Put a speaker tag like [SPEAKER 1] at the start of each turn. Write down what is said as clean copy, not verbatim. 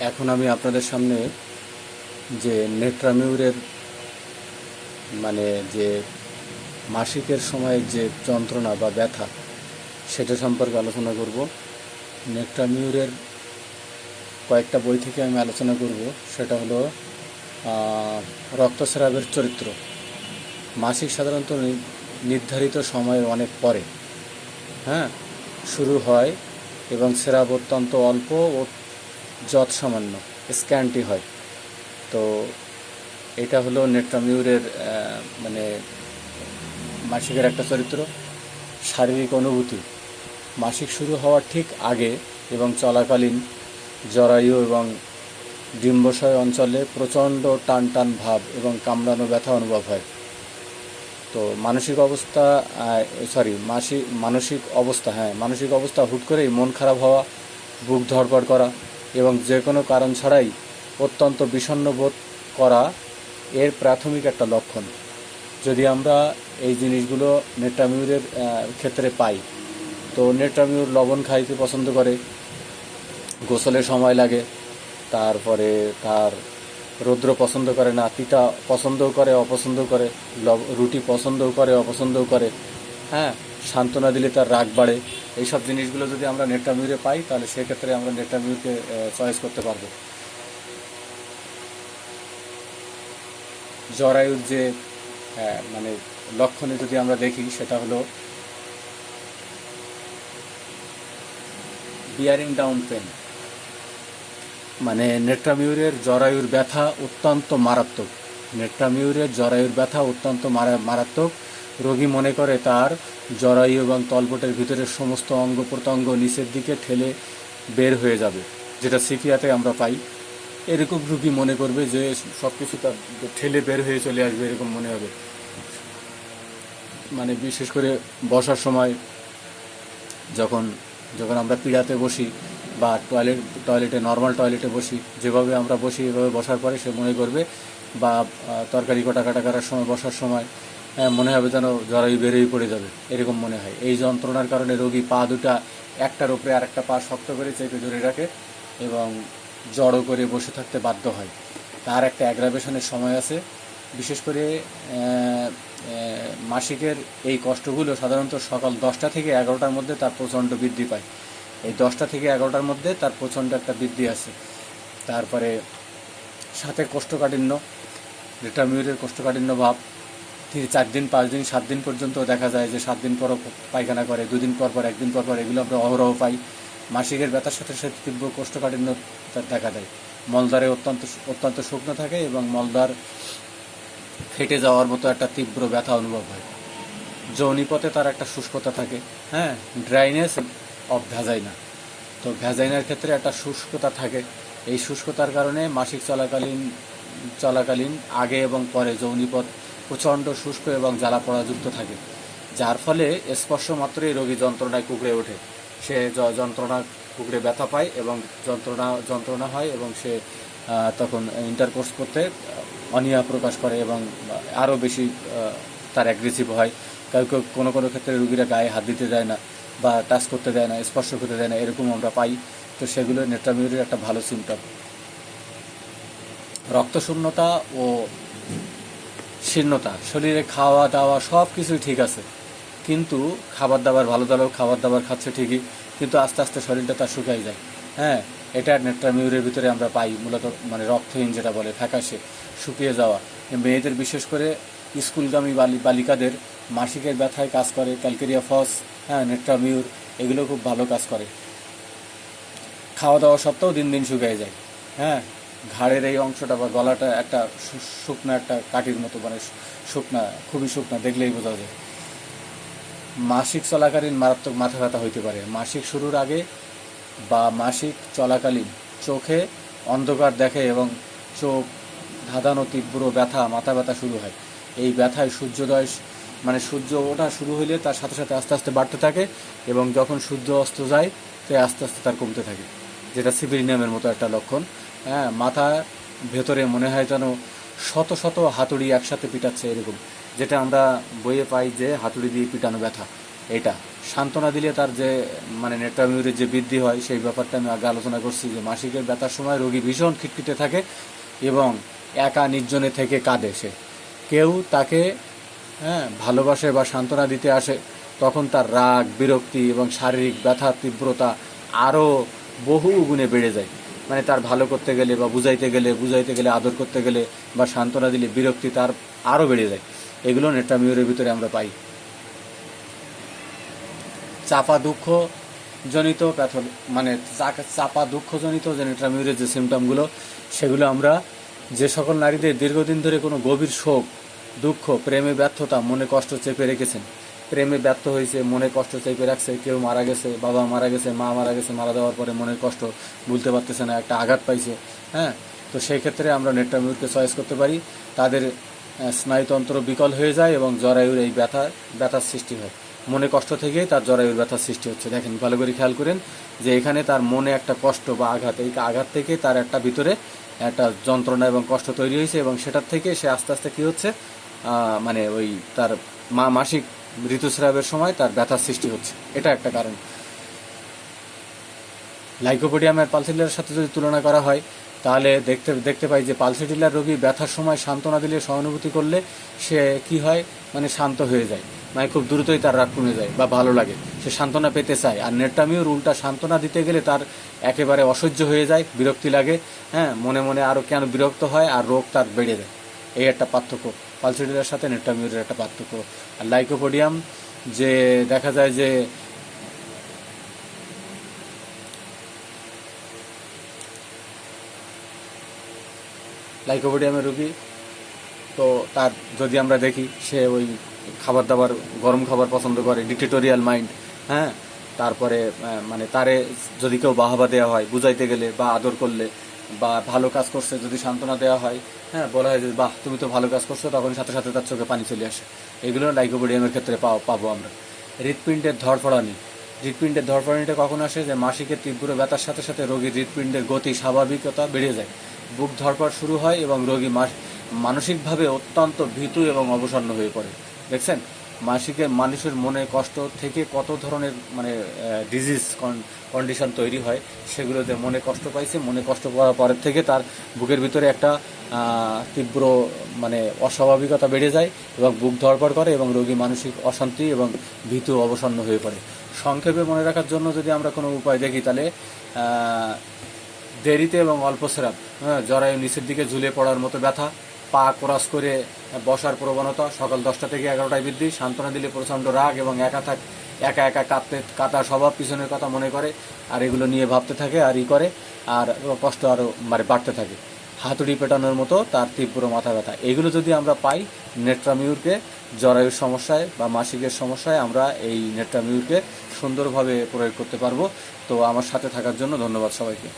[SPEAKER 1] এখন আমি আপনাদের সামনে যে নেট্রামিউরের মানে যে মাসিকের সময় যে যন্ত্রণা বা ব্যথা সেটা সম্পর্কে আলোচনা করব। নেট্রামিউরের কয়েকটা বই থেকে আমি আলোচনা করব। সেটা হলো রক্তস্রাবের চরিত্র। মাসিক সাধারণত নির্ধারিত সময়ের অনেক পরে শুরু হয় এবং স্রাব অত্যন্ত অল্প ও যৎসামান্য স্ক্যান্টি হয়। তো এটা হলো নেট্রামিউরের মানে মাসিকের একটা চরিত্র। শারীরিক অনুভূতি: মাসিক শুরু হওয়ার ঠিক আগে এবং চলাকালীন জরায়ু এবং ডিম্বাশয় অঞ্চলে প্রচণ্ড টান টান ভাব এবং কামড়ানো ব্যথা অনুভব হয়। তো মানসিক অবস্থা হুট করেই মন খারাপ হওয়া, বুক ধড়ফড় করা এবং যে কোনো কারণ ছাড়াই অত্যন্ত বিষণ্ণ বোধ করা এর প্রাথমিক একটা লক্ষণ। যদি আমরা এই জিনিসগুলো নেট্রামিউরের ক্ষেত্রে পাই, তো নেট্রামিউর লবণ খাইতে পছন্দ করে, গোসলে সময় লাগে, তারপরে তার রৌদ্র পছন্দ করে না, তিতা পছন্দও করে অপছন্দ করে, রুটি পছন্দও করে অপছন্দও করে, সান্ত্বনা দিলে তার রাগ বাড়ে। এইসব জিনিসগুলো যদি আমরা নেট্রামিউরে পাই, তাহলে সেক্ষেত্রে আমরা নেট্রামিউরকে চয়েস করতে পারবো। জরায়ুর যে মানে লক্ষণে যদি আমরা দেখি, সেটা হলো বিয়ারিং ডাউন পেন। মানে নেট্রামিউরের জরায়ুর ব্যথা অত্যন্ত মারাত্মক। মারাত্মক। রোগী মনে করে তার জরায়ু এবং তলপেটের ভিতরের সমস্ত অঙ্গ প্রত্যঙ্গ নিচের দিকে ঠেলে বের হয়ে যাবে, যেটা সিপিয়াতে আমরা পাই। এরকম রোগী মনে করবে যে সব কিছু তার ঠেলে বের হয়ে চলে আসবে, এরকম মনে হবে। মানে বিশেষ করে বসার সময় যখন আমরা পীড়াতে বসি বা নর্মাল টয়লেটে বসি, যেভাবে আমরা বসি এভাবে বসার পরে সে মনে করবে, বা তরকারি কাটা করার সময় বসার সময় মনে হবে যেন জরায়ু বেরিয়ে পড়ে যাবে, এরকম মনে হয়। এই যন্ত্রণার কারণে রোগী পা দুটা একটার উপরে আরেকটা পা শক্ত করে চেপে ধরে রাখে এবং জড়ো করে বসে থাকতে বাধ্য হয়। তার একটা অ্যাগ্রাভেশনের সময় আছে। বিশেষ করে মাসিকের এই কষ্টগুলো সাধারণত সকাল 10টা থেকে 11টার মধ্যে তার প্রচণ্ড বৃদ্ধি পায়। এই 10টা থেকে 11টার মধ্যে তার প্রচণ্ড একটা বৃদ্ধি আছে। তারপরে সাথে কোষ্ঠকাঠিন্য, নেট্রামিউরের কোষ্ঠকাঠিন্য ভাব 4 দিন 5 দিন 7 দিন পর্যন্ত দেখা যায় যে 7 দিন পরও পায়খানা করে, 2 দিন পর 1 দিন পর এগুলো আমরা অহরহ পাই। মাসিকের ব্যথার সাথে সাথে তীব্র কোষ্ঠকাঠিন্য দেখা দেয়। মলদ্বারে অত্যন্ত শুকনো থাকে এবং মলদ্বার ফেটে যাওয়ার মতো একটা তীব্র ব্যথা অনুভব হয়। যৌনিপথে তার একটা শুষ্কতা থাকে, ড্রাইনেস অফ ভ্যাজাইনা। তো ভ্যাজাইনার ক্ষেত্রে একটা শুষ্কতা থাকে। এই শুষ্কতার কারণে মাসিক চলাকালীন আগে এবং পরে যৌনিপথ প্রচণ্ড শুষ্ক এবং জ্বালা পোড়াযুক্ত থাকে, যার ফলে স্পর্শ মাত্রই রোগী যন্ত্রণায় কুঁকড়ে ওঠে। সে যন্ত্রণা কুঁকড়ে ব্যথা পায় এবং যন্ত্রণা হয় এবং সে তখন ইন্টারকোর্স করতে অনীহা প্রকাশ করে এবং আরও বেশি তার অ্যাগ্রেসিভ হয়। কোনো ক্ষেত্রে রোগীরা গায়ে হাত দিতে দেয় না বা টাচ করতে দেয় না, স্পর্শ করতে দেয় না, এরকম আমরা পাই। তো সেগুলো নেট্রামিউরের একটা ভালো সিমটম। রক্তশূন্যতা ও শীর্ণতা: শরীরে খাওয়া দাওয়া সব কিছুই ঠিক আছে, কিন্তু ভালো খাবার দাবার খাচ্ছে ঠিকই, কিন্তু আস্তে আস্তে শরীরটা তার শুকাই যায়। এটা নেট্রামিউরের ভিতরে আমরা পাই মূলত, মানে রক্তহীন যেটা বলে, ফ্যাকাশে শুকিয়ে যাওয়া। মেয়েদের, বিশেষ করে স্কুলগামী বালিকাদের মাসিকের ব্যথায় কাজ করে ক্যালকেরিয়া ফস, নেট্রামিউর, এগুলো খুব ভালো কাজ করে। খাওয়া দাওয়া সত্ত্বেও দিন দিন শুকিয়ে যায়। ঘাড়ের এই অংশটা বা গলাটা একটা শুকনা, একটা কাঠির মতো, মানে খুবই শুকনা, দেখলেই বোঝা যায়। মাসিক চলাকালীন মারাত্মক মাথা ব্যথা হইতে পারে। মাসিক শুরুর আগে বা মাসিক চলাকালীন চোখে অন্ধকার দেখে এবং চোখ ধাঁধানো তীব্র মাথা ব্যথা শুরু হয়। এই ব্যথায় সূর্য ওঠা শুরু হইলে তার সাথে সাথে আস্তে আস্তে বাড়তে থাকে এবং যখন সূর্য অস্ত যায় সে আস্তে আস্তে তার কমতে থাকে, যেটা সিবিলিনামের মতো একটা লক্ষণ। মাথা ভেতরে মনে হয় যেন শত শত হাতুড়ি একসাথে পিটাচ্ছে, এরকম, যেটা আমরা বইয়ে পাই যে হাতুড়ি দিয়ে পিটানো ব্যথা। এটা সান্ত্বনা দিলে তার যে মানে নেট্রামিউরের যে বৃদ্ধি হয় সেই ব্যাপারটা আমি আগে আলোচনা করছি যে মাসিকের ব্যথার সময় রোগী ভীষণ খিটখিটে থাকে এবং একা নির্জনে থেকে কাঁদে সে, কেউ তাকে ভালোবাসে বা সান্ত্বনা দিতে আসে, তখন তার রাগ, বিরক্তি এবং শারীরিক ব্যথার তীব্রতা আরও বহু গুণে বেড়ে যায়। মানে তার ভালো করতে গেলে বা বুঝাইতে গেলে আদর করতে গেলে বা সান্ত্বনা দিলে বিরক্তি তার আরও বেড়ে যায়। এগুলো নেট্রামিউরের ভিতরে আমরা পাই। চাপা দুঃখ জনিত মানে চাপা দুঃখজনিত যে নেট্রামিউরের যে সিমটমগুলো, সেগুলো আমরা যে সকল নারীদের দীর্ঘদিন ধরে কোনো গভীর শোক, দুঃখ, প্রেমে ব্যর্থতা, মনে কষ্ট চেপে রেখেছেন, প্রেমে ব্যর্থ হয়েছে, মনে কষ্ট চেপে রাখছে, কেউ মারা গেছে, বাবা মারা গেছে, মা মারা গেছে, মারা দেওয়ার পরে মনের কষ্ট ভুলতে পারতেছে না, একটা আঘাত পাইছে, তো সেই ক্ষেত্রে আমরা নেট্রামিউরকে চয়েস করতে পারি। তাদের স্নায়ুতন্ত্র বিকল হয়ে যায় এবং জরায়ুর এই ব্যথার সৃষ্টি হয়। মনে কষ্ট থেকেই তার জরায়ুর ব্যথার সৃষ্টি হচ্ছে। দেখেন, ভালো করে খেয়াল করেন যে এখানে তার মনে একটা কষ্ট বা আঘাত, এই আঘাত থেকে তার একটা ভিতরে একটা যন্ত্রণা এবং কষ্ট তৈরি হয়েছে এবং সেটার থেকে সে আস্তে আস্তে কী হচ্ছে, মানে ওই তার মাসিক ঋতুস্রাবের সময় তার ব্যথার সৃষ্টি হচ্ছে। এটা একটা কারণ। লাইকোপোডিয়ামের পালসিডিলার সাথে যদি তুলনা করা হয় তাহলে দেখতে পাই যে পালসিডিলার রোগী ব্যথার সময় সান্ত্বনা দিলে, সহানুভূতি করলে সে কি হয়, মানে শান্ত হয়ে যায়, মানে খুব দ্রুতই তার রাগ কমে যায় বা ভালো লাগে, সে সান্ত্বনা পেতে চায়। আর নেট্রামিউর উল্টা, সান্ত্বনা দিতে গেলে তার একেবারে অসহ্য হয়ে যায়, বিরক্তি লাগে, মনে মনে আরও কেন বিরক্ত হয় আর রোগ তার বেড়ে যায়। এই একটা পার্থক্য পালসিডিলার সাথে নেট্রামিউরের একটা পার্থক্য। আর লাইকোপোডিয়াম যে দেখা যায় যে লাইকোপোডিয়ামের রোগী, তো তার যদি আমরা দেখি সে ওই খাবার দাবার, গরম খাবার পছন্দ করে, ডিক্টেটোরিয়াল মাইন্ড, তারপরে মানে তারে যদি কেউ বাহবা দেওয়া হয় বুঝাইতে গেলে বা আদর করলে বা ভালো কাজ করছে যদি সান্ত্বনা দেওয়া হয়, বলা হয় যে বাহ তুমি তো ভালো কাজ করছো, তখন সাথে সাথে তার চোখে পানি চলে আসে। এগুলো লাইকোপোডিয়ামের ক্ষেত্রে পাবো আমরা। হৃৎপিণ্ডের ধড়ফড়ানিটা কখন আসে, যে মাসিকের তীব্র ব্যথার সাথে সাথে রোগীর হৃৎপিণ্ডের গতি, স্বাভাবিকতা বেড়ে যায়, বুক ধড়ফড় শুরু হয় এবং রোগী মানসিকভাবে অত্যন্ত ভীতু এবং অবসন্ন হয়ে পড়ে। দেখছেন, মানুষের মনে কষ্ট থেকে কত ধরনের মানে ডিজিজ কন্ডিশন তৈরি হয়, সেগুলোতে মনে কষ্ট পাইছে, মনে কষ্ট পাওয়ার পরের থেকে তার বুকের ভিতরে একটা তীব্র মানে অস্বাভাবিকতা বেড়ে যায় এবং বুক ধড়ফড় করে এবং রোগী মানসিক অশান্তি এবং ভীতু অবসন্ন হয়ে পড়ে। সংক্ষেপে মনে রাখার জন্য যদি আমরা কোনো উপায় দেখি তাহলে দেরিতে এবং অল্প স্রাব, জরায়ু নিচের দিকে ঝুলে পড়ার মতো ব্যথা, পা ক্রস করে বসার প্রবণতা, সকাল 10টা থেকে 11টায় বৃদ্ধি, সান্ত্বনা দিলে প্রচণ্ড রাগ এবং একা একা কাঁদা স্বভাব, পিছনের কথা মনে করে আর এগুলো নিয়ে ভাবতে থাকে আর করে, আর কষ্ট আরও মানে বাড়তে থাকে, হাতুড়ি পেটানোর মতো তার তীব্র মাথা ব্যথা। এগুলো যদি আমরা পাই, নেট্রামিউরকে জরায়ুর সমস্যায় বা মাসিকের সমস্যায় আমরা এই নেট্রামিউরকে সুন্দরভাবে প্রয়োগ করতে পারবো। তো আমার সাথে থাকার জন্য ধন্যবাদ সবাইকে।